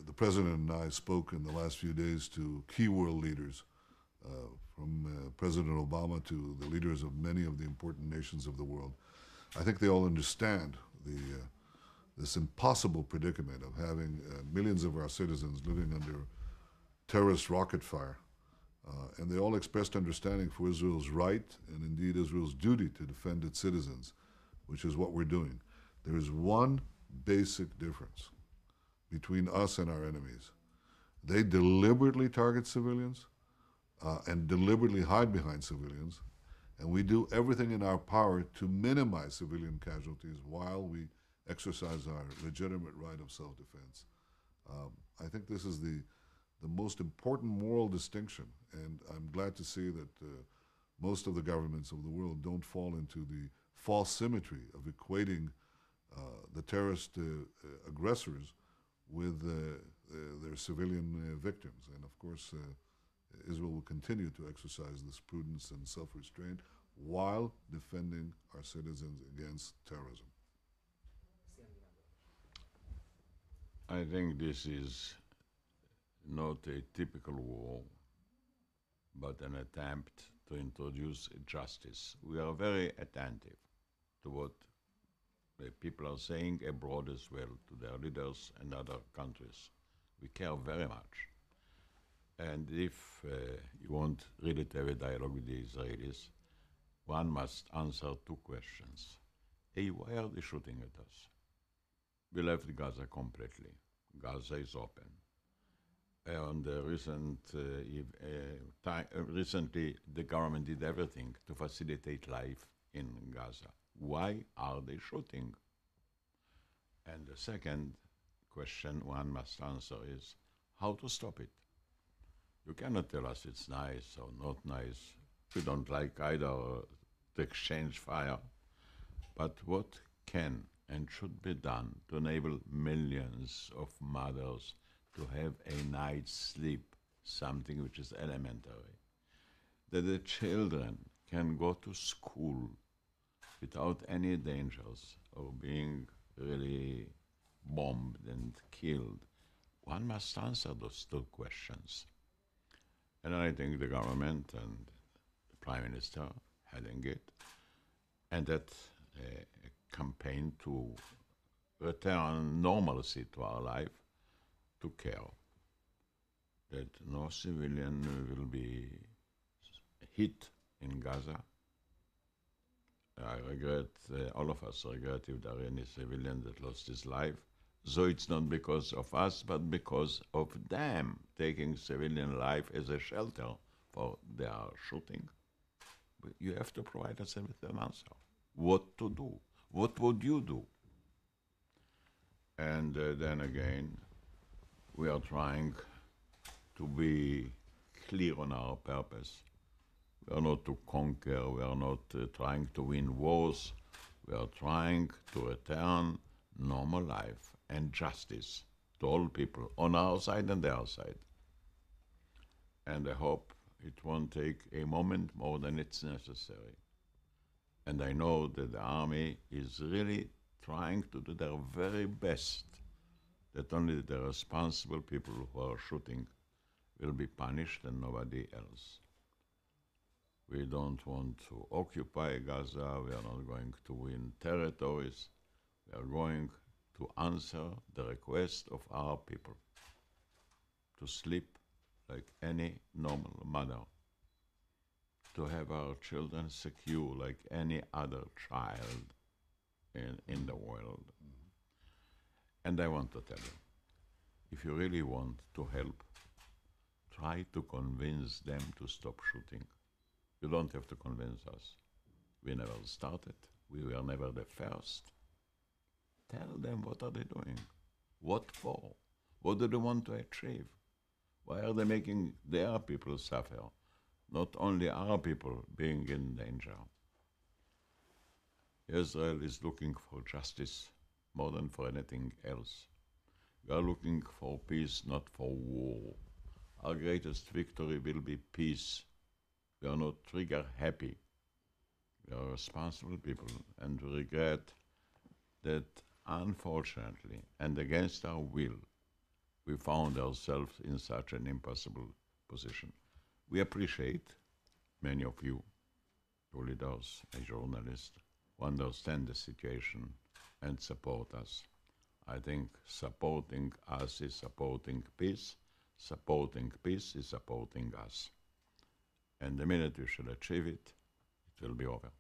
The President and I spoke in the last few days to key world leaders, from President Obama to the leaders of many of the important nations of the world. I think they all understand this impossible predicament of having millions of our citizens living under terrorist rocket fire. And they all expressed understanding for Israel's right and indeed Israel's duty to defend its citizens, which is what we're doing. There is one basic difference between us and our enemies. They deliberately target civilians and deliberately hide behind civilians, and we do everything in our power to minimize civilian casualties while we exercise our legitimate right of self-defense. I think this is the most important moral distinction, and I'm glad to see that most of the governments of the world don't fall into the false symmetry of equating the terrorist aggressors with their civilian victims. And of course, Israel will continue to exercise this prudence and self-restraint while defending our citizens against terrorism. I think this is not a typical war, but an attempt to introduce justice. We are very attentive to what the people are saying abroad as well, to their leaders and other countries. We care very much. And if you want really to have a dialogue with the Israelis, one must answer two questions. A, why are they shooting at us? We left Gaza completely. Gaza is open. And recently, the government did everything to facilitate life in Gaza. Why are they shooting? And the second question one must answer is how to stop it. You cannot tell us it's nice or not nice. We don't like either to exchange fire. But what can and should be done to enable millions of mothers to have a night's sleep, something which is elementary, that the children can go to school without any dangers of being really bombed and killed. One must answer those two questions. And I think the government and the Prime Minister heading it, and that campaign to return normalcy to our life, to care that no civilian will be hit in Gaza. I regret, all of us regret if there are any civilian that lost his life. So it's not because of us, but because of them taking civilian life as a shelter for their shooting. But you have to provide us with an answer. What to do? What would you do? And then again, we are trying to be clear on our purpose. We are not to conquer, we are not trying to win wars. We are trying to return normal life and justice to all people on our side and their side. And I hope it won't take a moment more than it's necessary. And I know that the army is really trying to do their very best that only the responsible people who are shooting will be punished and nobody else. We don't want to occupy Gaza. We are not going to win territories. We are going to answer the request of our people to sleep like any normal mother, to have our children secure like any other child in the world. And I want to tell you, if you really want to help, try to convince them to stop shooting. You don't have to convince us. We never started. We were never the first. Tell them what are they doing? What for? What do they want to achieve? Why are they making their people suffer? Not only our people being in danger. Israel is looking for justice more than for anything else. We are looking for peace, not for war. Our greatest victory will be peace. We are not trigger happy. We are responsible people, and we regret that unfortunately, and against our will, we found ourselves in such an impossible position. We appreciate many of you, your leaders and journalists, who understand the situation and support us. I think supporting us is supporting peace. Supporting peace is supporting us. And the minute we shall achieve it, it will be over.